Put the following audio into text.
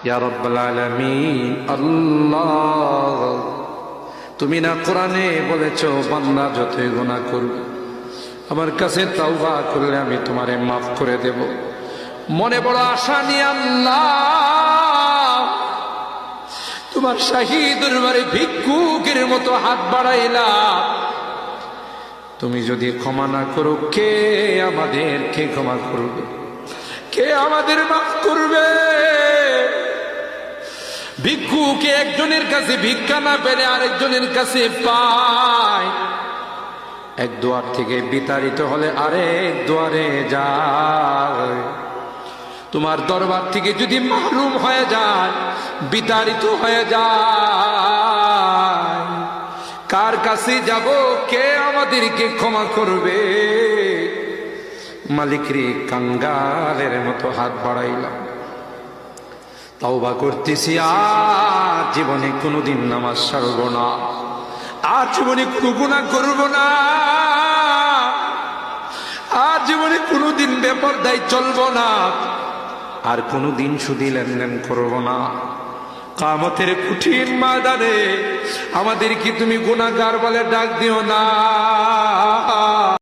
ইয়া রাব্বাল আলামিন। আল্লাহ, তুমি না কোরআনে বলেছো বান্দা যতই গুনাহ করবে আমার কাছে তাওবা করলে আমি তোমারে মাফ করে দেব। মনে বড় আশা নিয়ে আল্লাহ তোমার শাহী দরবারে ভিক্ষুকের মতো হাত বাড়াইলাম। তুমি যদি ক্ষমা না করো, কে আমাদেরকে ক্ষমা করবে? কে আমাদের মাফ করবে? ভিক্ষুকে একজনের কাছে ভিক্ষা না পেলে আরেকজনের কাছে পায়। এক দুয়ার থেকে বিতাড়িত হলে আরেক দুয়ারে যায়। তোমার দরবার থেকে যদি মাহরুম হয়ে যায়, বিতাড়িত হয়ে যায়, কার কাছে যাব? কে আমাদেরকে ক্ষমা করবে? মালিক রে, কাঙ্গালের মতো হাত বাড়াইলাম, তাওবা করতেছি, আর জীবনে কোনোদিন নামাজ ছাড়ব না, আর জীবনে কোনো গুনাহ করব না, আর জীবনে কোনোদিন বেপরদায় চলব না, আর কোনোদিন সুদী লেনদেন করব না। কিয়ামতের কঠিন ময়দানে আমাদেরকে তুমি গুনাহগার বলে ডাক দিও না।